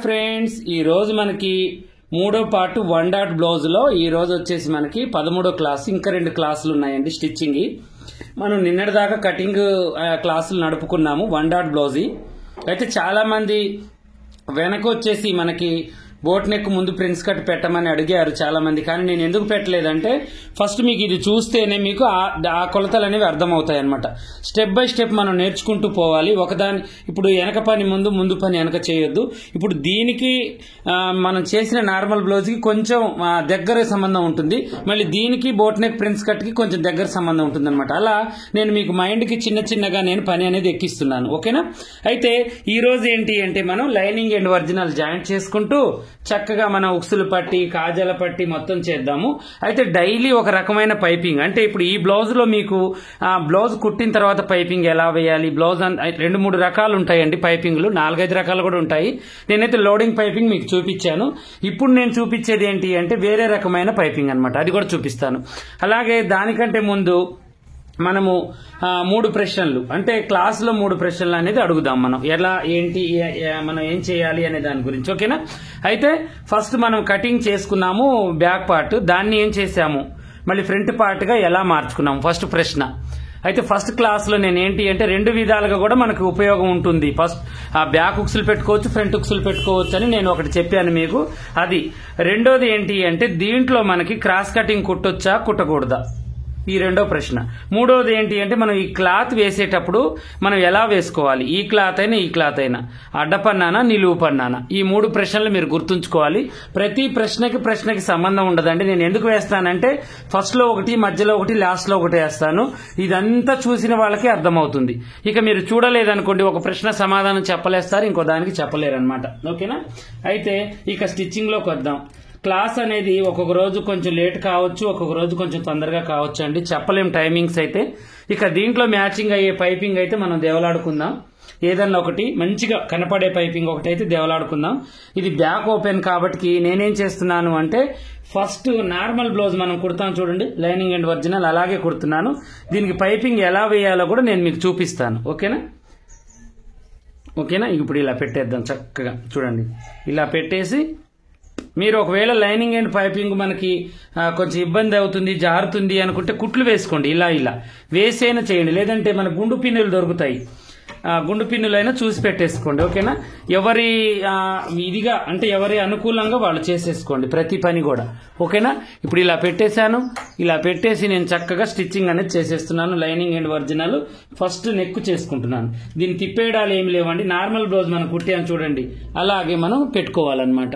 Friends ఈ రోజు మనకి మూడో పార్ట్ వన్ డాట్ బ్లౌజ్ లో ఈ రోజు వచ్చేసి మనకి 13వ క్లాస్ ఇంకా 2 క్లాసులు ఉన్నాయండి స్టిచ్చింగ్. మనం నిన్నటి దాకా కటింగ్ క్లాసులు నడుపుకున్నాము వన్ డాట్ బ్లౌజ్. అయితే చాలా మంది వెనక వచ్చేసి మనకి బోట్ నెక్ ముందు ప్రిన్స్ కట్ పెట్టమని అడిగారు చాలా మంది. కానీ నేను ఎందుకు పెట్టలేదంటే ఫస్ట్ మీకు ఇది చూస్తేనే మీకు ఆ కొలతలు అనేవి అర్థమవుతాయి అనమాట. స్టెప్ బై స్టెప్ మనం నేర్చుకుంటూ పోవాలి. ఒకదాని ఇప్పుడు వెనక పని ముందు, ముందు పని వెనక చేయొద్దు. ఇప్పుడు దీనికి మనం చేసిన నార్మల్ బ్లౌజ్ కి కొంచెం దగ్గర సంబంధం ఉంటుంది, మళ్ళీ దీనికి బోట్ నెక్ ప్రిన్స్ కట్ కి కొంచెం దగ్గర సంబంధం ఉంటుంది అనమాట. అలా నేను మీకు మైండ్ కి చిన్న చిన్నగా నేను పని అనేది ఎక్కిస్తున్నాను. ఓకేనా? అయితే ఈ రోజు ఏంటి అంటే మనం లైనింగ్ అండ్ ఒరిజినల్ జాయింట్ చేసుకుంటూ చక్కగా మనం ఉక్సులు పట్టి కాజాల పట్టి మొత్తం చేద్దాము. అయితే డైలీ ఒక రకమైన పైపింగ్, అంటే ఇప్పుడు ఈ బ్లౌజ్ లో మీకు బ్లౌజ్ కుట్టిన తర్వాత పైపింగ్ ఎలా వేయాలి, బ్లౌజ్ 2-3 రకాలు ఉంటాయండి పైపింగ్లు, 4-5 రకాలు కూడా ఉంటాయి. నేనైతే లోడింగ్ పైపింగ్ మీకు చూపించాను. ఇప్పుడు నేను చూపించేది ఏంటి అంటే వేరే రకమైన పైపింగ్ అనమాట, అది కూడా చూపిస్తాను. అలాగే దానికంటే ముందు మనము 3 ప్రశ్నలు, అంటే క్లాస్ లో 3 ప్రశ్నలు అనేది అడుగుదాం. మనం ఎలా ఏంటి మనం ఏం చేయాలి అనే దాని గురించి. ఓకేనా? అయితే ఫస్ట్ మనం కటింగ్ చేసుకున్నాము బ్యాక్ పార్ట్, దాన్ని ఏం చేసాము మళ్ళీ ఫ్రంట్ పార్ట్ గా ఎలా మార్చుకున్నాము ఫస్ట్ ప్రశ్న. అయితే ఫస్ట్ క్లాస్ లో నేను ఏంటి అంటే 2 విధాలుగా కూడా మనకు ఉపయోగం ఉంటుంది. ఫస్ట్ బ్యాక్ ఉక్సులు పెట్టుకోవచ్చు, ఫ్రంట్ ఉక్సులు పెట్టుకోవచ్చు అని నేను ఒకటి చెప్పాను మీకు. అది రెండోది ఏంటి అంటే దీంట్లో మనకి క్రాస్ కటింగ్ కుట్టొచ్చా కుట్టకూడదా, ఈ రెండో ప్రశ్న. మూడోది ఏంటి అంటే మనం ఈ క్లాత్ వేసేటప్పుడు మనం ఎలా వేసుకోవాలి, ఈ క్లాత్ అయినా ఈ క్లాత్ అయినా, అడ్డపన్నానా నిలువు పన్నానా, ఈ 3 ప్రశ్నలు మీరు గుర్తుంచుకోవాలి. ప్రతి ప్రశ్నకి సంబంధం ఉండదండి. నేను ఎందుకు వేస్తానంటే ఫస్ట్ లో ఒకటి, మధ్యలో ఒకటి, లాస్ట్ లో ఒకటి వేస్తాను. ఇదంతా చూసిన వాళ్ళకి అర్థమవుతుంది. ఇక మీరు చూడలేదనుకోండి, ఒక ప్రశ్న సమాధానం చెప్పలేస్తారు, ఇంకో దానికి చెప్పలేరనమాట. ఓకేనా? అయితే ఇక స్టిచ్చింగ్ లోకి వద్దాం. క్లాస్ అనేది ఒక్కొక్క రోజు కొంచెం లేట్ కావచ్చు, ఒక్కొక్క రోజు కొంచెం తొందరగా కావచ్చు అండి, చెప్పలేం టైమింగ్స్ అయితే. ఇక దీంట్లో మ్యాచింగ్ అయ్యే పైపింగ్ అయితే మనం దేవలాడుకుందాం. ఏదన్నా ఒకటి మంచిగా కనపడే పైపింగ్ ఒకటి అయితే దేవలాడుకుందాం. ఇది బ్యాక్ ఓపెన్ కాబట్టి నేనేం చేస్తున్నాను అంటే ఫస్ట్ నార్మల్ బ్లౌజ్ మనం కుడతాం చూడండి, లైనింగ్ అండ్ ఒరిజినల్ అలాగే కుడుతున్నాను. దీనికి పైపింగ్ ఎలా వేయాలో కూడా నేను మీకు చూపిస్తాను. ఓకేనా? ఇప్పుడు ఇలా పెట్టేద్దాం చక్కగా. చూడండి, ఇలా పెట్టేసి మీరు ఒకవేళ లైనింగ్ అండ్ పైపింగ్ మనకి కొంచెం ఇబ్బంది అవుతుంది, జారుతుంది అనుకుంటే కుట్లు వేసుకోండి. ఇలా వేసైనా చేయండి, లేదంటే మన గుండు పిన్నులు దొరుకుతాయి, గుండు పిన్నులైనా చూసి పెట్టేసుకోండి. ఓకేనా? ఎవరి ఇదిగా అంటే ఎవరి అనుకూలంగా వాళ్ళు చేసేసుకోండి ప్రతి పని కూడా. ఓకేనా? ఇప్పుడు ఇలా పెట్టేశాను. ఇలా పెట్టేసి నేను చక్కగా స్టిచ్చింగ్ అనేది చేసేస్తున్నాను. Lining and original first neck చేసుకుంటున్నాను. దీన్ని తిప్పేయడాలు ఏమి లేవండి. నార్మల్ బ్లౌజ్ మనం కుట్టాను చూడండి, అలాగే మనం పెట్టుకోవాలన్నమాట.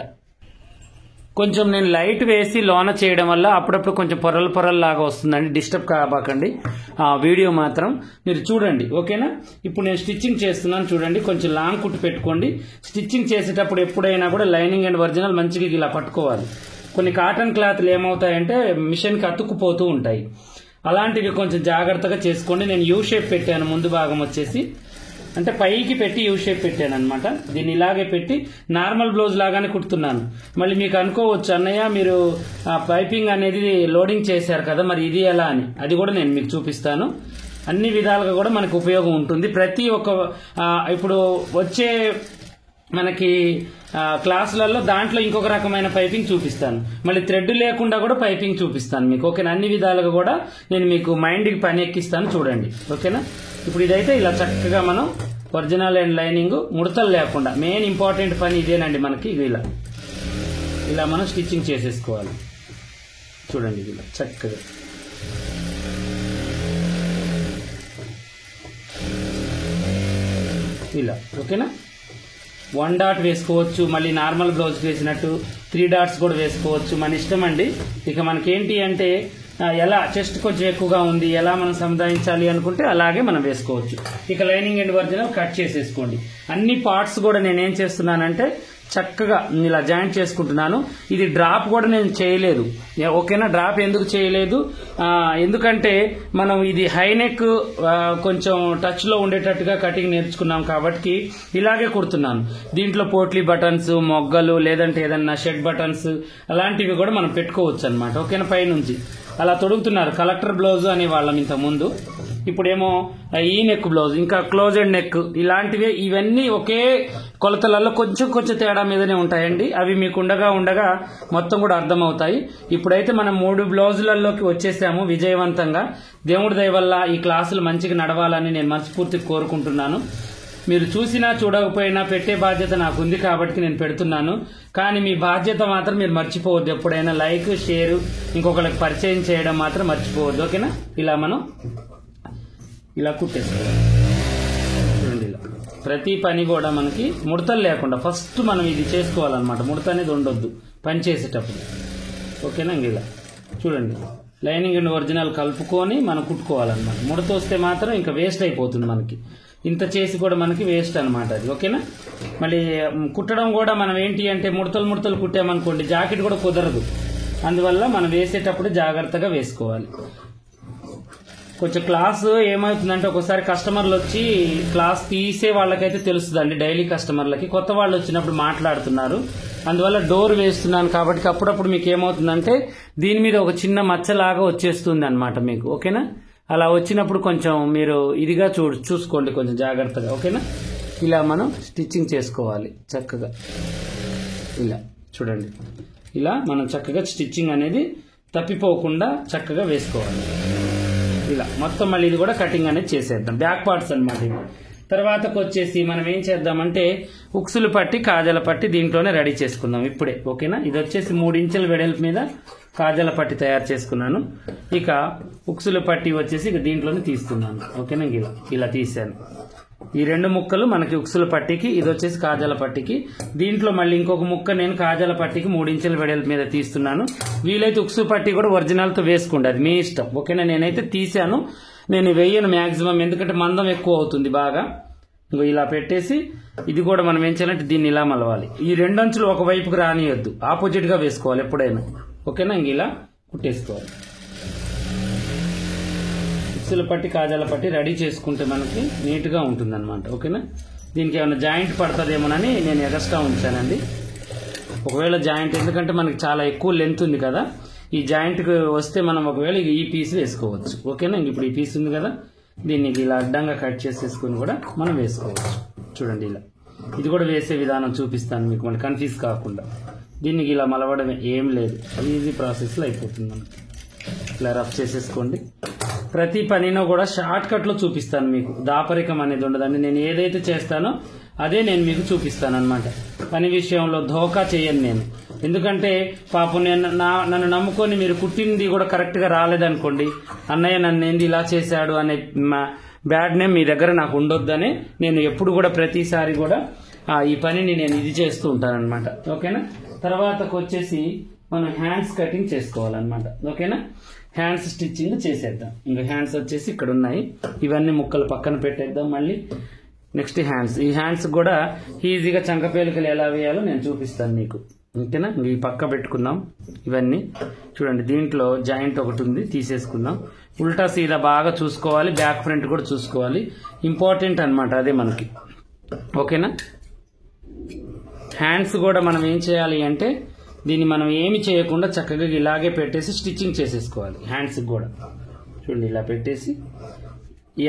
కొంచెం నేను లైట్ వేసి లోన చేయడం వల్ల అప్పుడప్పుడు కొంచెం పొరలు లాగా వస్తుందండి, డిస్టర్బ్ కాబాకండి. వీడియో మాత్రం మీరు చూడండి. ఓకేనా? ఇప్పుడు నేను స్టిచ్చింగ్ చేస్తున్నాను చూడండి. కొంచెం లాంగ్ కుట్టు పెట్టుకోండి. స్టిచ్చింగ్ చేసేటప్పుడు ఎప్పుడైనా కూడా లైనింగ్ అండ్ ఒరిజినల్ మంచిగా ఇలా పట్టుకోవాలి. కొన్ని కాటన్ క్లాత్లు ఏమవుతాయంటే మిషన్కి అతుక్కుపోతూ ఉంటాయి, అలాంటివి కొంచెం జాగ్రత్తగా చేసుకోండి. నేను యూ షేప్ పెట్టాను, ముందు భాగం వచ్చేసి అంటే పైకి పెట్టి యూ షేప్ పెట్టాను అనమాట. దీన్ని ఇలాగే పెట్టి నార్మల్ బ్లౌజ్ లాగానే కుడుతున్నాను. మళ్ళీ మీకు అనుకోవచ్చు, అన్నయ్య మీరు పైపింగ్ అనేది లోడింగ్ చేశారు కదా, మరి ఇది ఎలా అని. అది కూడా నేను మీకు చూపిస్తాను. అన్ని విధాలుగా కూడా మనకు ఉపయోగం ఉంటుంది. ప్రతి ఒక్క ఇప్పుడు వచ్చే మనకి క్లాసులలో దాంట్లో ఇంకొక రకమైన పైపింగ్ చూపిస్తాను, మళ్ళీ థ్రెడ్ లేకుండా కూడా పైపింగ్ చూపిస్తాను మీకు. ఓకేనా? అన్ని విధాలుగా కూడా నేను మీకు మైండ్కి పని ఎక్కిస్తాను చూడండి. ఓకేనా? ఇప్పుడు ఇదైతే ఇలా చక్కగా మనం ఒరిజినల్ అండ్ లైనింగ్ ముడతలు లేకుండా, మెయిన్ ఇంపార్టెంట్ పని ఇదేనండి మనకి. ఇలా మనం స్టిచ్చింగ్ చేసేసుకోవాలి చూడండి, ఇలా చక్కగా. ఇలా. ఓకేనా? 1 డాట్ వేసుకోవచ్చు, మళ్ళీ నార్మల్ బ్లౌజ్ వేసినట్టు 3 డాట్స్ కూడా వేసుకోవచ్చు, మన ఇష్టం అండి. ఇక మనకేంటి అంటే ఎలా చెస్ట్ కొంచెం ఎక్కువగా ఉంది, ఎలా మనం సముదాయించాలి అనుకుంటే అలాగే మనం వేసుకోవచ్చు. ఇక లైనింగ్ అండ్ ఒరిజినల్ కట్ చేసేసుకోండి. అన్ని పార్ట్స్ కూడా నేనేం చేస్తున్నానంటే చక్కగా ఇలా జాయింట్ చేసుకుంటున్నాను. ఇది డ్రాప్ కూడా నేను చేయలేదు. ఓకేనా? డ్రాప్ ఎందుకు చేయలేదు ఎందుకంటే మనం ఇది హై నెక్ కొంచెం టచ్ లో ఉండేటట్టుగా కటింగ్ నేర్చుకున్నాం కాబట్టి ఇలాగే కుడుతున్నాను. దీంట్లో పోట్లీ బటన్స్, మొగ్గలు, లేదంటే ఏదన్నా షెడ్ బటన్స్ అలాంటివి కూడా మనం పెట్టుకోవచ్చు అనమాట. ఓకేనా? పైనుంచి అలా తొడుగుతున్నారు. కలెక్టర్ బ్లౌజ్ అనే వాళ్ళం ఇంత ముందు. ఇప్పుడేమో ఈ నెక్ బ్లౌజ్, ఇంకా క్లోజెడ్ నెక్, ఇలాంటివి ఇవన్నీ ఒకే కొలతలలో కొంచెం కొంచెం తేడా మీదనే ఉంటాయండి. అవి మీకు ఉండగా మొత్తం కూడా అర్థమవుతాయి. ఇప్పుడైతే మనం 3 బ్లౌజులలోకి వచ్చేసాము విజయవంతంగా. దేవుడి దయ వల్ల ఈ క్లాసులు మంచిగా నడవాలని నేను మనస్ఫూర్తిగా కోరుకుంటున్నాను. మీరు చూసినా చూడకపోయినా పెట్టే బాధ్యత నాకు ఉంది కాబట్టి నేను పెడుతున్నాను. కానీ మీ బాధ్యత మాత్రం మీరు మర్చిపోవద్దు. ఎప్పుడైనా లైక్, షేర్, ఇంకొకరికి పరిచయం చేయడం మాత్రం మర్చిపోవద్దు. ఓకేనా? ఇలా మనం ఇలా కుట్టేసుకోవాలి. చూడండి, ఇలా ప్రతి పని కూడా మనకి ముడతలు లేకుండా ఫస్ట్ మనం ఇది చేసుకోవాలన్నమాట. ముడత అనేది ఉండొద్దు పని చేసేటప్పుడు. ఓకేనా? ఇలా చూడండి, లైనింగ్ అండ్ ఒరిజినల్ కలుపుకొని మనం కుట్టుకోవాలన్నమాట. ముడత వస్తే మాత్రం ఇంకా వేస్ట్ అయిపోతుంది మనకి. ఇంత చేసి కూడా మనకి వేస్ట్ అనమాట అది. ఓకేనా? మళ్ళీ కుట్టడం కూడా మనం ఏంటి అంటే ముడతలు కుట్టామనుకోండి జాకెట్ కూడా కుదరదు. అందువల్ల మనం వేసేటప్పుడు జాగ్రత్తగా వేసుకోవాలి. కొంచెం క్లాస్ ఏమవుతుందంటే ఒకసారి కస్టమర్లు వచ్చి క్లాస్ తీసే వాళ్ళకైతే తెలుస్తుందండి. డైలీ కస్టమర్లకి కొత్త వాళ్ళు వచ్చినప్పుడు మాట్లాడుతున్నారు. అందువల్ల డోర్ వేస్తున్నాను కాబట్టి అప్పుడప్పుడు మీకు ఏమవుతుందంటే దీని మీద ఒక చిన్న మచ్చలాగా వచ్చేస్తుంది అనమాట మీకు. ఓకేనా? అలా వచ్చినప్పుడు కొంచెం మీరు ఇదిగా చూసుకోండి కొంచెం జాగ్రత్తగా. ఓకేనా? ఇలా మనం స్టిచ్చింగ్ చేసుకోవాలి చక్కగా. ఇలా చూడండి, ఇలా మనం చక్కగా స్టిచ్చింగ్ అనేది తప్పిపోకుండా చక్కగా వేసుకోవాలి. ఇలా మొత్తం మళ్ళీ ఇది కూడా కటింగ్ అనేది చేసేద్దాం. బ్యాక్ పార్ట్స్ అనమాట. తర్వాతకు వచ్చేసి మనం ఏం చేద్దామంటే ఉక్సులు పట్టి, కాజల పట్టి దీంట్లోనే రెడీ చేసుకుందాం ఇప్పుడే. ఓకేనా? ఇది వచ్చేసి 3 ఇంచుల వెడల్పు మీద కాజల పట్టి తయారు చేసుకున్నాను. ఇక ఉక్సులు పట్టి వచ్చేసి ఇక దీంట్లోనే తీస్తున్నాను. ఓకేనా? ఇలా తీసాను. ఈ 2 ముక్కలు మనకి ఉక్సుల పట్టికి, ఇది వచ్చేసి కాజల పట్టికి. దీంట్లో మళ్ళీ ఇంకొక ముక్క నేను కాజల పట్టికి 3 ఇంచుల వెడల్పు మీద తీస్తున్నాను. వీలైతే ఉక్సు పట్టి కూడా ఒరిజినల్తో వేసుకోండి, అది మీ ఇష్టం. ఓకేనా? నేనైతే తీసాను, నేను వేయను మ్యాక్సిమం, ఎందుకంటే మందం ఎక్కువ అవుతుంది బాగా. ఇంకో ఇలా పెట్టేసి ఇది కూడా మనం ఏం చేయాలంటే దీన్ని ఇలా మలవాలి. ఈ 2 అంచులు ఒక వైపుకి రానియొద్దు, ఆపోజిట్ గా వేసుకోవాలి ఎప్పుడైనా. ఓకేనా? ఇలా కుట్టేసుకోవాలి. ఉక్సుల పట్టి, కాజాల పట్టి రెడీ చేసుకుంటే మనకి నీట్ గా ఉంటుంది అనమాట. ఓకేనా? దీనికి ఏమైనా జాయింట్ పడుతుందేమోనని నేను ఎక్స్ట్రా ఉంచానండి. ఒకవేళ జాయింట్, ఎందుకంటే మనకి చాలా ఎక్కువ లెంత్ ఉంది కదా, ఈ జాయింట్కి వస్తే మనం ఒకవేళ ఈ పీస్ వేసుకోవచ్చు. ఓకేనా? ఇప్పుడు ఈ పీస్ ఉంది కదా, దీన్ని ఇలా అడ్డంగా కట్ చేసేసుకుని కూడా మనం వేసుకోవచ్చు. చూడండి, ఇలా ఇది కూడా వేసే విధానం చూపిస్తాను మీకు, మన కన్ఫ్యూజ్ కాకుండా. దీనికి ఇలా మలవడమే, ఏం లేదు, ఈజీ ప్రాసెస్లో అయిపోతుంది మనకి. ఇలా రఫ్ చేసేసుకోండి. ప్రతి పనిలో కూడా షార్ట్ కట్లో చూపిస్తాను మీకు, దాపరికం అనేది ఉండదండి. నేను ఏదైతే చేస్తానో అదే నేను మీకు చూపిస్తాను అనమాట. పని విషయంలో ధోకా చేయను నేను. ఎందుకంటే పాపం నన్ను నమ్ముకొని మీరు కుట్టింది కూడా కరెక్ట్గా రాలేదనుకోండి, అన్నయ్య నన్ను ఏంది ఇలా చేశాడు అనే బ్యాడ్ నేమ్ మీ దగ్గర నాకు ఉండొద్దనే నేను ఎప్పుడు కూడా ప్రతిసారి కూడా ఈ పనిని నేను ఇది చేస్తూ ఉంటానన్నమాట. ఓకేనా? తర్వాతకు వచ్చేసి మనం హ్యాండ్స్ కటింగ్ చేసుకోవాలన్నమాట. ఓకేనా? హ్యాండ్స్ స్టిచ్చింగ్ చేసేద్దాం. ఇంకా హ్యాండ్స్ వచ్చేసి ఇక్కడ ఉన్నాయి, ఇవన్నీ ముక్కలు పక్కన పెట్టేద్దాం. మళ్ళీ నెక్స్ట్ హ్యాండ్స్. ఈ హ్యాండ్స్ కూడా ఈజీగా చంకపేలికలు ఎలా వేయాలో నేను చూపిస్తాను మీకు. ఓకేనా? ఈ పక్క పెట్టుకుందాం. ఇవన్నీ చూడండి, దీంట్లో జాయింట్ ఒకటి ఉంది, తీసేసుకుందాం. ఉల్టా సీదా బాగా చూసుకోవాలి, బ్యాక్ ఫ్రంట్ కూడా చూసుకోవాలి, ఇంపార్టెంట్ అనమాట అదే మనకి. ఓకేనా? హ్యాండ్స్ కూడా మనం ఏం చేయాలి అంటే దీన్ని మనం ఏమి చేయకుండా చక్కగా ఇలాగే పెట్టేసి స్టిచ్చింగ్ చేసేసుకోవాలి. హ్యాండ్స్ కూడా చూడండి, ఇలా పెట్టేసి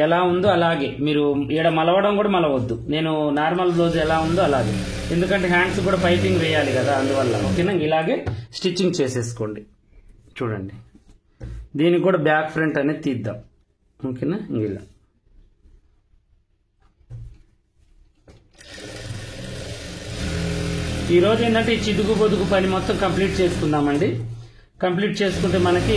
ఎలా ఉందో అలాగే మీరు ఈడ మలవడం కూడా మలవద్దు. నేను నార్మల్ బ్లౌజ్ ఎలా ఉందో అలాగే, ఎందుకంటే హ్యాండ్స్ కూడా పైపింగ్ వేయాలి కదా, అందువల్ల. ఓకేనా? ఇలాగే స్టిచ్చింగ్ చేసేసుకోండి. చూడండి, దీనికి కూడా బ్యాక్ ఫ్రంట్ అనేది తీద్దాం. ఓకేనా? ఇలా ఈరోజు ఏంటంటే ఈ చిదుగు బొదుగు పని మొత్తం కంప్లీట్ చేసుకుందామండి. కంప్లీట్ చేసుకుంటే మనకి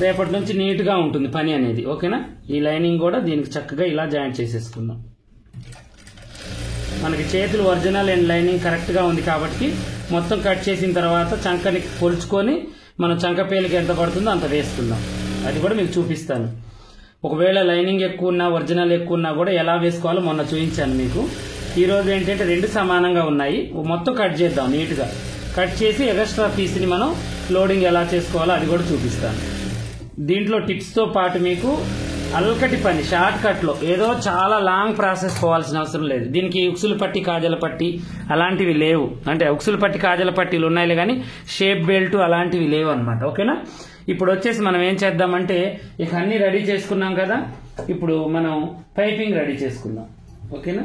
రేపటి నుంచి నీట్గా ఉంటుంది పని అనేది. ఓకేనా? ఈ లైనింగ్ కూడా దీనికి చక్కగా ఇలా జాయింట్ చేసేసుకుందాం. మనకి చేతులు ఒరిజినల్ అండ్ లైనింగ్ కరెక్ట్గా ఉంది కాబట్టి మొత్తం కట్ చేసిన తర్వాత చంకని కొలుచుకొని మనం చంకపేలికి ఎంత పడుతుందో అంత వేసుకుందాం. అది కూడా మీకు చూపిస్తాను. ఒకవేళ లైనింగ్ ఎక్కువ ఉన్నా ఒరిజినల్ ఎక్కువ ఉన్నా కూడా ఎలా వేసుకోవాలో మొన్న చూపించాను మీకు. ఈరోజు ఏంటంటే 2 సమానంగా ఉన్నాయి, మొత్తం కట్ చేద్దాం నీట్గా. కట్ చేసి ఎక్స్ట్రా పీస్ని మనం లోడింగ్ ఎలా చేసుకోవాలో అది కూడా చూపిస్తాను. దీంట్లో టిప్స్తో పాటు మీకు అల్కటి పని షార్ట్ కట్లో, ఏదో చాలా లాంగ్ ప్రాసెస్ పోవాల్సిన అవసరం లేదు. దీనికి ఉక్సులు పట్టి, కాజల పట్టి అలాంటివి లేవు. అంటే ఉక్సులు పట్టి, కాజల పట్టీలు ఉన్నాయి కానీ షేప్ బెల్ట్ అలాంటివి లేవు అనమాట. ఓకేనా? ఇప్పుడు వచ్చేసి మనం ఏం చేద్దామంటే ఇక అన్ని రెడీ చేసుకున్నాం కదా, ఇప్పుడు మనం పైపింగ్ రెడీ చేసుకుందాం. ఓకేనా,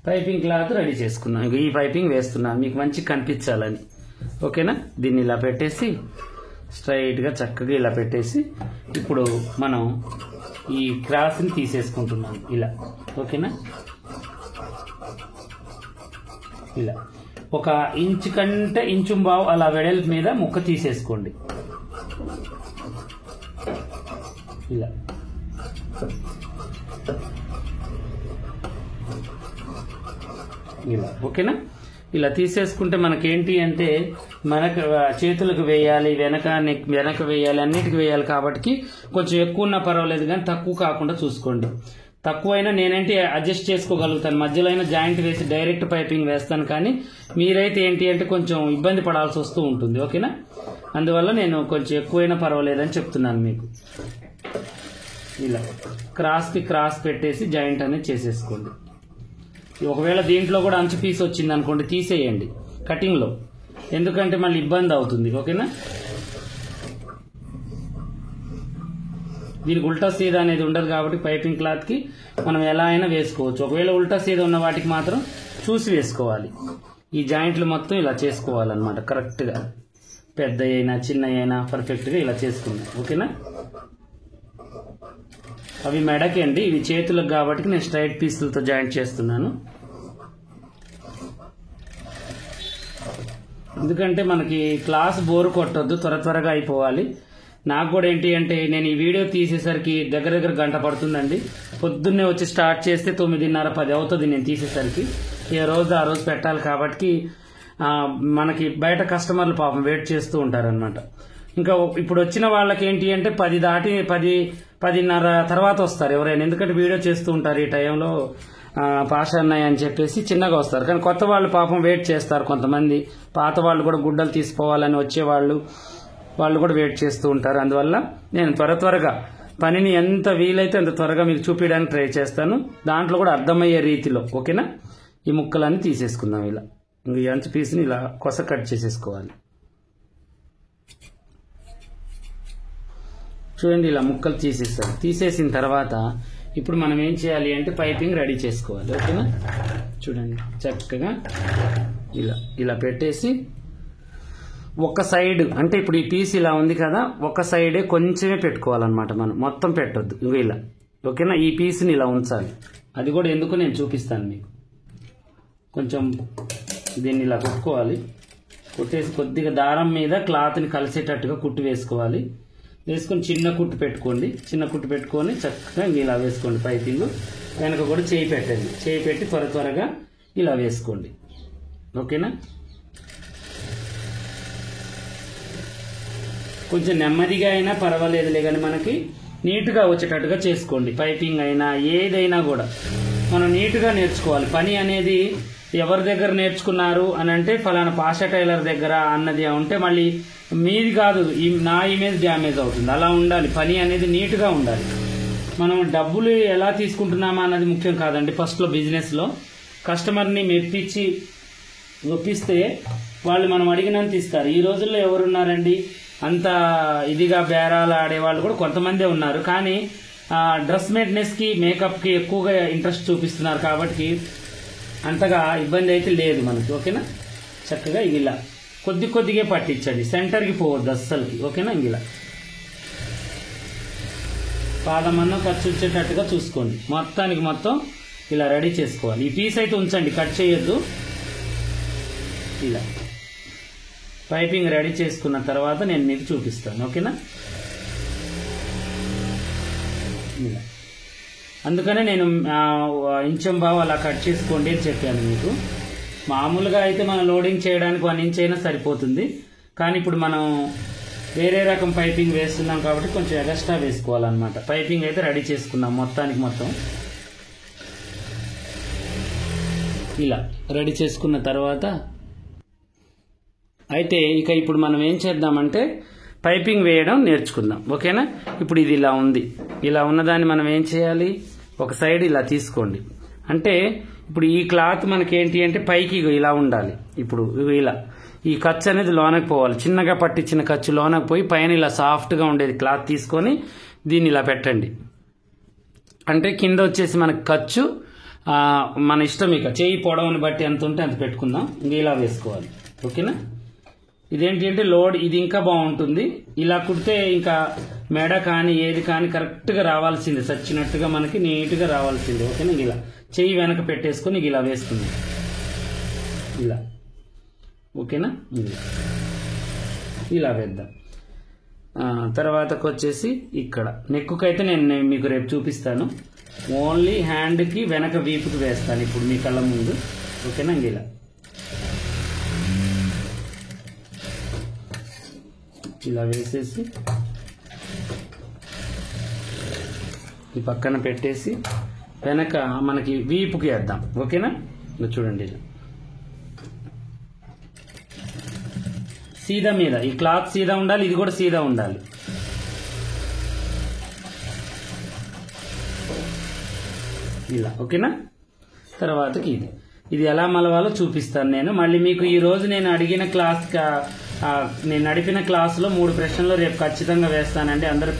పైపింగ్ క్లాత్ రెడీ చేసుకున్నాం. ఈ పైపింగ్ వేస్తున్నాం మీకు మంచి కనిపించాలని. ఓకేనా, దీన్ని ఇలా పెట్టేసి స్ట్రైట్ గా చక్కగా ఇలా పెట్టేసి ఇప్పుడు మనం ఈ క్రాస్ ని తీసేసుకుంటున్నాం ఇలా. ఓకేనా, ఇలా 1 ఇంచు కంటే ఇంచుంబావు అలా వెడల్పు మీద ముక్క తీసేసుకోండి ఇలా. ఇలా ఓకేనా, ఇలా తీసేసుకుంటే మనకేంటి అంటే మనకు చేతులకు వేయాలి, వెనక వేయాలి, అన్నిటికి వేయాలి కాబట్టి కొంచెం ఎక్కువ ఉన్నా పర్వాలేదు కానీ తక్కువ కాకుండా చూసుకోండి. తక్కువైనా నేనంటే అడ్జస్ట్ చేసుకోగలుగుతాను, మధ్యలో అయినా జాయింట్ వేసి డైరెక్ట్ పైపింగ్ వేస్తాను. కానీ మీరైతే ఏంటి అంటే కొంచెం ఇబ్బంది పడాల్సి వస్తూ ఉంటుంది. ఓకేనా, అందువల్ల నేను కొంచెం ఎక్కువైనా పర్వాలేదని చెప్తున్నాను మీకు. ఇలా క్రాస్కి క్రాస్ పెట్టేసి జాయింట్ అనేది చేసేసుకోండి. ఒకవేళ దీంట్లో కూడా అంచు పీస్ వచ్చింది అనుకోండి తీసేయండి కటింగ్లో, ఎందుకంటే మళ్ళీ ఇబ్బంది అవుతుంది. ఓకేనా, దీనికి ఉల్టా సీదా అనేది ఉండదు కాబట్టి పైపింగ్ క్లాత్కి మనం ఎలా అయినా వేసుకోవచ్చు. ఒకవేళ ఉల్టా సీదా ఉన్న వాటికి మాత్రం చూసి వేసుకోవాలి. ఈ జాయింట్లు మొత్తం ఇలా చేసుకోవాలన్నమాట కరెక్ట్గా, పెద్ద అయినా చిన్న అయినా పర్ఫెక్ట్గా ఇలా చేసుకుందాం. ఓకేనా, అవి మెడకి అండి, ఇవి చేతులకు కాబట్టి నేను స్ట్రైట్ పీసులతో జాయింట్ చేస్తున్నాను. ఎందుకంటే మనకి క్లాస్ బోర్ కొట్టొద్దు, త్వరగా అయిపోవాలి. నాకు కూడా ఏంటి అంటే నేను ఈ వీడియో తీసేసరికి దగ్గర గంట పడుతుందండి. పొద్దున్నే వచ్చి స్టార్ట్ చేస్తే 9:30, 10 అవుతుంది నేను తీసేసరికి. ఏ రోజు ఆ రోజు పెట్టాలి కాబట్టి మనకి బయట కస్టమర్లు పాపం వెయిట్ చేస్తూ ఉంటారనమాట. ఇంకా ఇప్పుడు వచ్చిన వాళ్ళకి ఏంటి అంటే 10 దాటి 10:30 తర్వాత వస్తారు ఎవరైనా, ఎందుకంటే వీడియో చేస్తూ ఉంటారు ఈ టైంలో పాష అన్నయ్య అని చెప్పేసి చిన్నగా వస్తారు. కానీ కొత్త వాళ్ళు పాపం వెయిట్ చేస్తారు కొంతమంది, పాత వాళ్ళు కూడా గుడ్డలు తీసుకోవాలని వచ్చేవాళ్ళు వాళ్ళు కూడా వెయిట్ చేస్తూ ఉంటారు. అందువల్ల నేను త్వరగా పనిని ఎంత వీలైతే అంత త్వరగా మీకు చూపించడానికి ట్రై చేస్తాను, దాంట్లో కూడా అర్థమయ్యే రీతిలో. ఓకేనా, ఈ ముక్కలన్నీ తీసేసుకుందాం ఇలా. ఈ అంచు పీస్ని ఇలా కొస కట్ చేసేసుకోవాలి. చూడండి ఇలా ముక్కలు తీసేస్తాం. తీసేసిన తర్వాత ఇప్పుడు మనం ఏం చేయాలి అంటే పైపింగ్ రెడీ చేసుకోవాలి. ఓకేనా, చూడండి చక్కగా ఇలా పెట్టేసి ఒక సైడ్ అంటే ఇప్పుడు ఈ పీస్ ఇలా ఉంది కదా, ఒక సైడే కొంచెమే పెట్టుకోవాలన్నమాట, మనం మొత్తం పెట్టొద్దు. ఇంకో ఇలా. ఓకేనా, ఈ పీస్ని ఇలా ఉంచాలి. అది కూడా ఎందుకు నేను చూపిస్తాను మీకు. కొంచెం దీన్ని ఇలా కుట్టుకోవాలి. కుట్టేసి కొద్దిగా దారం మీద క్లాత్ని కలిసేటట్టుగా కుట్టు వేసుకోవాలి. వేసుకొని చిన్న కుట్టు పెట్టుకోండి. చిన్న కుట్టు పెట్టుకొని చక్కగా ఇలా వేసుకోండి పైపింగ్. వెనక కూడా చేయి పెట్టండి. చేయి పెట్టి త్వరగా ఇలా వేసుకోండి. ఓకేనా, కొంచెం నెమ్మదిగా అయినా పర్వాలేదులే కానీ మనకి నీట్గా వచ్చేటట్టుగా చేసుకోండి. పైపింగ్ అయినా ఏదైనా కూడా మనం నీట్గా నేర్చుకోవాలి. పని అనేది ఎవరి దగ్గర నేర్చుకున్నారు అని అంటే ఫలానా పాషా టైలర్ దగ్గర అన్నది ఉంటే మళ్ళీ మీది కాదు, నా ఇమేజ్ డ్యామేజ్ అవుతుంది. అలా ఉండాలి, పని అనేది నీట్గా ఉండాలి. మనం డబ్బులు ఎలా తీసుకుంటున్నామా అన్నది ముఖ్యం కాదండి. ఫస్ట్లో బిజినెస్లో కస్టమర్ని మెప్పించి ఒప్పిస్తే వాళ్ళు మనం అడిగినంత ఇస్తారు. ఈ రోజుల్లో ఎవరున్నారండి అంత ఇదిగా బేరాలు ఆడేవాళ్ళు కూడా కొంతమందే ఉన్నారు. కానీ డ్రెస్ మెయింటెనెన్స్కి మేకప్కి ఎక్కువగా ఇంట్రెస్ట్ చూపిస్తున్నారు కాబట్టి అంతగా ఇబ్బంది అయితే లేదు మనకి. ఓకేనా, చక్కగా ఇలా కొద్దిగా పట్టించండి, సెంటర్కి పోవద్దు అస్సలకి. ఓకేనా, ఇలా పాదమన్నం ఖర్చు వచ్చేటట్టుగా చూసుకోండి. మొత్తానికి మొత్తం ఇలా రెడీ చేసుకోవాలి. ఈ పీస్ అయితే ఉంచండి, కట్ చేయొద్దు. ఇలా పైపింగ్ రెడీ చేసుకున్న తర్వాత నేను మీకు చూపిస్తాను. ఓకేనా, ఇలా అందుకనే నేను ఇంచం బావు అలా కట్ చేసుకోండి అని చెప్పాను మీకు. మామూలుగా అయితే మనం లోడింగ్ చేయడానికి 1 ఇంచ్ అయినా సరిపోతుంది. కానీ ఇప్పుడు మనం వేరే రకం పైపింగ్ వేస్తున్నాం కాబట్టి కొంచెం ఎక్స్ట్రా వేసుకోవాలన్నమాట. పైపింగ్ అయితే రెడీ చేసుకున్నాం మొత్తానికి మొత్తం. ఇలా రెడీ చేసుకున్న తర్వాత అయితే ఇప్పుడు మనం ఏం చేద్దామంటే పైపింగ్ వేయడం నేర్చుకుందాం. ఓకేనా, ఇప్పుడు ఇది ఇలా ఉంది. ఇలా ఉన్నదాన్ని మనం ఏం చేయాలి, ఒక సైడ్ ఇలా తీసుకోండి. అంటే ఇప్పుడు ఈ క్లాత్ మనకేంటి అంటే పైకి ఇలా ఉండాలి. ఇప్పుడు ఇలా ఈ ఖర్చు అనేది లోనకి పోవాలి. చిన్నగా పట్టించిన ఖర్చు లోనకి పోయి పైన ఇలా సాఫ్ట్గా ఉండేది క్లాత్ తీసుకొని దీన్ని ఇలా పెట్టండి. అంటే కింద వచ్చేసి మనకి ఖర్చు మన ఇష్టం, ఇక చేయి పొడవుని బట్టి ఎంత ఉంటే అంత పెట్టుకుందాం. ఇంకా ఇలా వేసుకోవాలి. ఓకేనా. ఇదేంటి అంటే లోడ్ ఇది ఇంకా బాగుంటుంది. ఇలా కుడితే ఇంకా మెడ కానీ ఏది కానీ కరెక్ట్గా రావాల్సిందే, చచ్చినట్టుగా మనకి నీట్గా రావాల్సిందే. ఓకేనా. ఇలా చెయ్యి వెనక పెట్టేసుకొని ఇలా వేసుకుందాం ఇలా. ఓకేనా. ఇలా వేద్దాం. తర్వాతకు వచ్చేసి ఇక్కడ నెక్కుకైతే నేను మీకు రేపు చూపిస్తాను. ఓన్లీ హ్యాండ్కి వెనక వీపుకి వేస్తాను ఇప్పుడు మీ కళ్ళ ముందు. ఓకేనా. ఇలా ఇలా వేసేసి ఈ పక్కన పెట్టేసి వెనక మనకి వీపుకి వేద్దాం. ఓకేనా. చూడండి ఇలా సీదా మీద, ఈ క్లాత్ సీదా ఉండాలి, ఇది కూడా సీదా ఉండాలి. ఇలా. ఓకేనా. తర్వాతకి ఇది ఎలా మలవాలో చూపిస్తాను నేను. మళ్ళీ మీకు ఈ రోజు నేను అడిగిన నేను నడిపిన క్లాసులో 3 ప్రశ్నలు రేపు ఖచ్చితంగా వేస్తానండి. అందరూ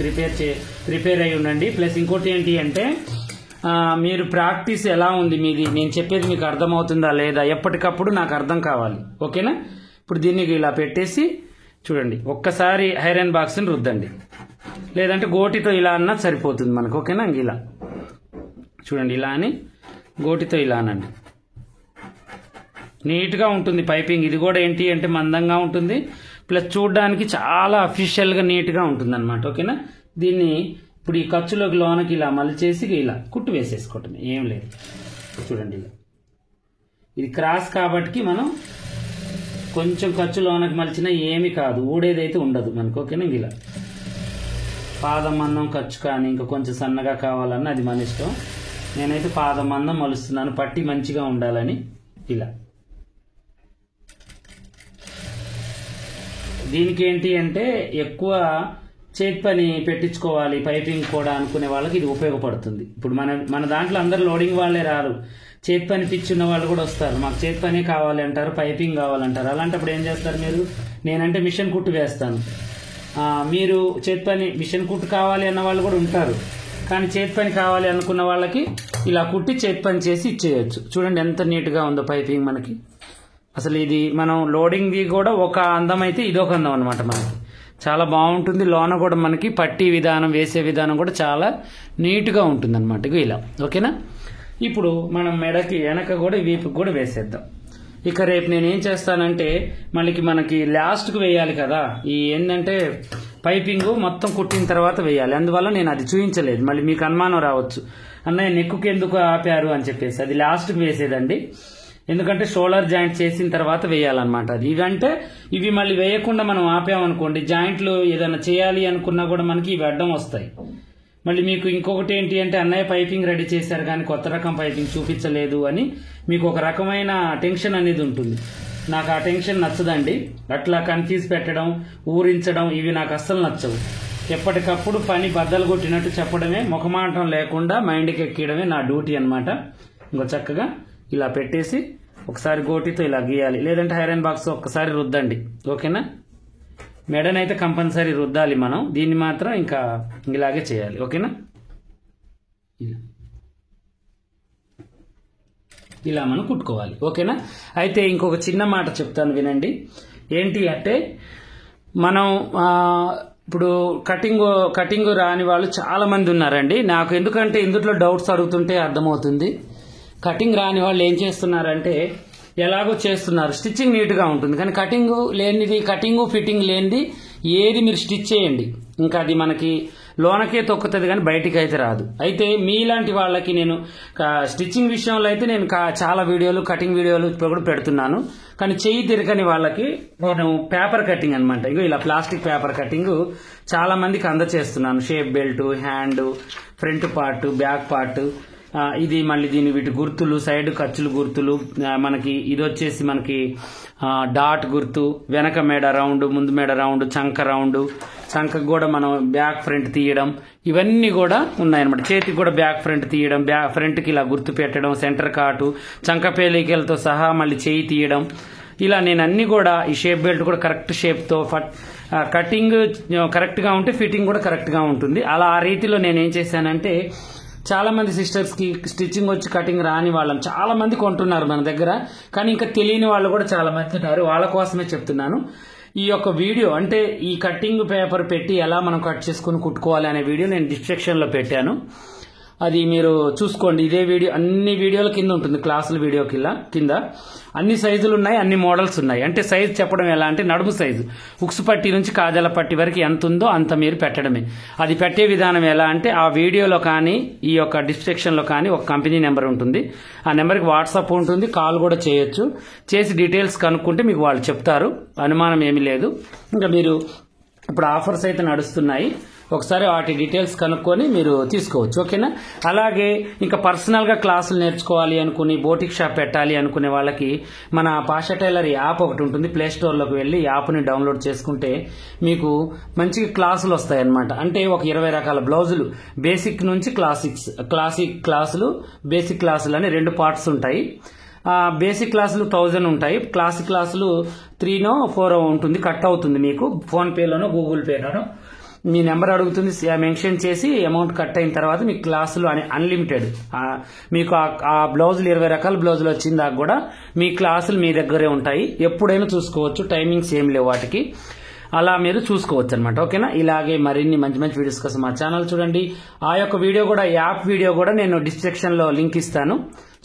ప్రిపేర్ అయి ఉండండి. ప్లస్ ఇంకోటి ఏంటి అంటే మీరు ప్రాక్టీస్ ఎలా ఉంది మీది, నేను చెప్పేది మీకు అర్థమవుతుందా లేదా, ఎప్పటికప్పుడు నాకు అర్థం కావాలి. ఓకేనా. ఇప్పుడు దీన్ని ఇలా పెట్టేసి చూడండి, ఒక్కసారి ఐరన్ బాక్స్ని రుద్దండి, లేదంటే గోటితో ఇలా అన్నా సరిపోతుంది మనకు. ఓకేనా. ఇలా చూడండి, ఇలా అని గోటితో ఇలా అనండి. నీట్గా ఉంటుంది పైపింగ్. ఇది కూడా ఏంటి అంటే మందంగా ఉంటుంది, ప్లస్ చూడడానికి చాలా అఫీషియల్గా నీట్గా ఉంటుంది అనమాట. ఓకేనా. దీన్ని ఇప్పుడు ఈ ఖర్చులోకి లోనకి ఇలా మలిచేసి ఇలా కుట్టు వేసేసుకోవటం, ఏం లేదు. చూడండి ఇలా ఇది క్రాస్ కాబట్టి మనం కొంచెం ఖర్చు లోనకి మలిచినా ఏమి కాదు, ఊడేదైతే ఉండదు మనకు. ఓకేనా. ఇలా పాదం మందం ఖర్చు కానీ ఇంకా కొంచెం సన్నగా కావాలన్నా అది మన ఇష్టం. నేనైతే పాదం మందం మలుస్తున్నాను, పట్టి మంచిగా ఉండాలని. ఇలా దీనికి ఏంటి అంటే ఎక్కువ చేతి పని పెట్టించుకోవాలి పైపింగ్ కూడా అనుకునే వాళ్ళకి ఇది ఉపయోగపడుతుంది. ఇప్పుడు మన దాంట్లో అందరు లోడింగ్ వాళ్ళే రారు, చేతి పని పిచ్చున్న వాళ్ళు కూడా వస్తారు. మాకు చేతి పని కావాలి అంటారు, పైపింగ్ కావాలంటారు. అలాంటప్పుడు ఏం చేస్తారు మీరు, నేనంటే మిషన్ కుట్టు వేస్తాను, మీరు చేతి పని మిషన్ కుట్టు కావాలి అన్న వాళ్ళు కూడా ఉంటారు. కానీ చేతి పని కావాలి అనుకున్న వాళ్ళకి ఇలా కుట్టి చేతి పని చేసి ఇచ్చేయచ్చు. చూడండి ఎంత నీట్గా ఉందో పైపింగ్ మనకి. అసలు ఇది మనం లోడింగ్ది కూడా ఒక అందం అయితే ఇదొక అందం అనమాట. మనకి చాలా బాగుంటుంది. లోన కూడా మనకి పట్టి విధానం, వేసే విధానం కూడా చాలా నీట్గా ఉంటుంది అనమాట. ఇలా. ఓకేనా. ఇప్పుడు మనం మెడకి వెనక కూడా వీపుకి కూడా వేసేద్దాం. ఇక రేపు నేను ఏం చేస్తానంటే మనకి లాస్ట్కి వేయాలి కదా, ఈ ఏంటంటే పైపింగ్ మొత్తం కుట్టిన తర్వాత వేయాలి. అందువల్ల నేను అది చూపించలేదు. మళ్ళీ మీకు అనుమానం రావచ్చు, అన్నయ్య నెక్కుకి ఎందుకు ఆపారు అని చెప్పేసి. అది లాస్ట్కి వేసేదండి, ఎందుకంటే షోల్డర్ జాయింట్ చేసిన తర్వాత వేయాలన్నమాట. అది ఇవంటే ఇవి మళ్ళీ వేయకుండా మనం ఆపామనుకోండి, జాయింట్లు ఏదైనా చేయాలి అనుకున్నా కూడా మనకి ఇవి అడ్డం వస్తాయి. మళ్ళీ మీకు ఇంకొకటి ఏంటి అంటే అన్నయ్య పైపింగ్ రెడీ చేశారు కానీ కొత్త రకం పైపింగ్ చూపించలేదు అని మీకు ఒక రకమైన టెన్షన్ అనేది ఉంటుంది. నాకు ఆ టెన్షన్ నచ్చదండి. అట్లా కన్ఫ్యూజ్ పెట్టడం, ఊరించడం ఇవి నాకు అస్సలు నచ్చవు. ఎప్పటికప్పుడు పని బద్దలు కొట్టినట్టు చెప్పడమే, ముఖమాటం లేకుండా మైండ్కి ఎక్కడమే నా డ్యూటీ అనమాట. ఇంకో చక్కగా ఇలా పెట్టేసి ఒకసారి గోటితో ఇలా గీయాలి, లేదంటే ఐరన్ బాక్స్ ఒక్కసారి రుద్దండి. ఓకేనా. మెడనైతే కంపల్సరీ రుద్దాలి మనం, దీన్ని మాత్రం ఇంకా ఇలాగే చేయాలి. ఓకేనా. ఇలా మనం కుట్టుకోవాలి. ఓకేనా. అయితే ఇంకొక చిన్న మాట చెప్తాను వినండి. ఏంటి అంటే మనం ఇప్పుడు కటింగ్ రాని వాళ్ళు చాలా మంది ఉన్నారండి. నాకు ఎందుకంటే ఇందులో డౌట్స్ అడుగుతుంటే అర్థమవుతుంది. కటింగ్ రాని వాళ్ళు ఏం చేస్తున్నారంటే ఎలాగో చేస్తున్నారు, స్టిచ్చింగ్ నీట్గా ఉంటుంది కానీ కటింగ్ ఫిట్టింగ్ లేనిది ఏది మీరు స్టిచ్ చేయండి ఇంకా అది మనకి లోనకే తొక్కుతుంది కానీ బయటికి అయితే రాదు. అయితే మీలాంటి వాళ్ళకి నేను స్టిచ్చింగ్ విషయంలో అయితే నేను చాలా వీడియోలు, కటింగ్ వీడియోలు ఇప్పుడు కూడా పెడుతున్నాను. కానీ చెయ్యి తిరగని వాళ్ళకి నేను పేపర్ కటింగ్ అనమాట, ఇగో ఇలా ప్లాస్టిక్ పేపర్ కటింగ్ చాలా మందికి అందచేస్తున్నాను. Shape belt, hand, front part, back part, ఇది మళ్ళీ వీటి గుర్తులు, సైడ్ ఖర్చులు గుర్తులు, మనకి ఇది వచ్చేసి మనకి డాట్ గుర్తు, వెనక మెడ రౌండ్, ముందు మెడ రౌండ్, చంక రౌండ్, చంకకు కూడా మనం బ్యాక్ ఫ్రంట్ తీయడం, ఇవన్నీ కూడా ఉన్నాయన్నమాట. చేతికి కూడా బ్యాక్ ఫ్రంట్ తీయడం, ఫ్రంట్కి ఇలా గుర్తు పెట్టడం, సెంటర్ కాటు, చంక పేలికలతో సహా మళ్ళీ చేయి తీయడం, ఇలా నేను అన్ని కూడా ఈ షేప్ బెల్ట్ కూడా కరెక్ట్ షేప్తో కటింగ్ కరెక్ట్గా ఉంటే ఫిట్టింగ్ కూడా కరెక్ట్గా ఉంటుంది. అలా ఆ రీతిలో నేను ఏం చేశానంటే చాలా మంది సిస్టర్స్కి స్టిచ్చింగ్ వచ్చి కటింగ్ రాని వాళ్ళని చాలా మంది కొంటున్నారు మన దగ్గర, కానీ ఇంకా తెలియని వాళ్ళు కూడా చాలా మంది ఉన్నారు. వాళ్ళ కోసమే చెప్తున్నాను. ఈ యొక్క వీడియో అంటే ఈ కటింగ్ పేపర్ పెట్టి ఎలా మనం కట్ చేసుకుని కుట్టుకోవాలి అనే వీడియో నేను డిస్క్రిప్షన్లో పెట్టాను. అది మీరు చూసుకోండి. ఇదే వీడియో అన్ని వీడియోల కింద ఉంటుంది, క్లాసుల వీడియో కింద అన్ని సైజులు ఉన్నాయి, అన్ని మోడల్స్ ఉన్నాయి. అంటే సైజు చెప్పడం ఎలా అంటే నడుము సైజు ఉక్సు పట్టి నుంచి కాజాల పట్టి వరకు ఎంత ఉందో అంత మీరు పెట్టడమే. అది పెట్టే విధానం ఎలా అంటే ఆ వీడియోలో కానీ ఈ యొక్క డిస్క్రిప్షన్లో కానీ ఒక కంపెనీ నెంబర్ ఉంటుంది. ఆ నెంబర్కి వాట్సాప్ ఉంటుంది, కాల్ కూడా చేయొచ్చు. చేసి డీటెయిల్స్ కనుక్కుంటే మీకు వాళ్ళు చెప్తారు, అనుమానం ఏమీ లేదు. ఇంకా మీరు ఇప్పుడు ఆఫర్స్ అయితే నడుస్తున్నాయి, ఒకసారి వాటి డీటెయిల్స్ కనుక్కొని మీరు తీసుకోవచ్చు. ఓకేనా? అలాగే ఇంకా పర్సనల్గా క్లాసులు నేర్చుకోవాలి అనుకుని బోటిక్ షాప్ పెట్టాలి అనుకునే వాళ్ళకి మన పాషా టైలర్ యాప్ ఒకటి ఉంటుంది. ప్లే స్టోర్లోకి వెళ్ళి యాప్ని డౌన్లోడ్ చేసుకుంటే మీకు మంచిగా క్లాసులు వస్తాయన్నమాట. అంటే ఒక 20 రకాల బ్లౌజులు బేసిక్ నుంచి క్లాసిక్ క్లాసులు, బేసిక్ క్లాసులు అని 2 పార్ట్స్ ఉంటాయి. బేసిక్ క్లాసులు 1000 ఉంటాయి, క్లాసిక్ క్లాసులు 3నో 4 ఉంటుంది. కట్ అవుతుంది మీకు ఫోన్పేలోనో గూగుల్ పేలోనో. మీ నెంబర్ అడుగుతుంది, మెన్షన్ చేసి అమౌంట్ కట్ అయిన తర్వాత మీ క్లాసులు అన్లిమిటెడ్. మీకు ఆ బ్లౌజులు 20 రకాల బ్లౌజులు వచ్చిందాక కూడా మీ క్లాసులు మీ దగ్గరే ఉంటాయి, ఎప్పుడైనా చూసుకోవచ్చు. టైమింగ్స్ ఏం లేవు వాటికి, అలా మీరు చూసుకోవచ్చు అనమాట. ఓకేనా? ఇలాగే మరిన్ని మంచి మంచి వీడియోస్ కోసం మా ఛానల్ చూడండి. ఆ యొక్క వీడియో కూడా, యాప్ వీడియో కూడా నేను డిస్క్రిప్షన్లో లింక్ ఇస్తాను,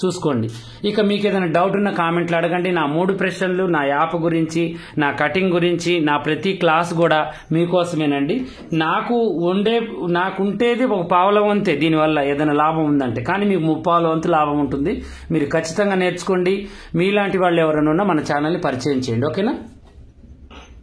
చూసుకోండి. ఇక మీకు ఏదైనా డౌట్ ఉన్న కామెంట్లు అడగండి. నా 3 ప్రశ్నలు నా యాప్ గురించి, నా కటింగ్ గురించి, నా ప్రతి క్లాస్ కూడా మీకోసమేనండి. నాకుంటేది ఒక పావుల వంతే దీనివల్ల ఏదైనా లాభం ఉందంటే, కానీ మీకు 30 వంతు లాభం ఉంటుంది. మీరు ఖచ్చితంగా నేర్చుకోండి. మీలాంటి వాళ్ళు ఎవరైనా ఉన్నా మన ఛానల్ని పరిచయం చేయండి. ఓకేనా?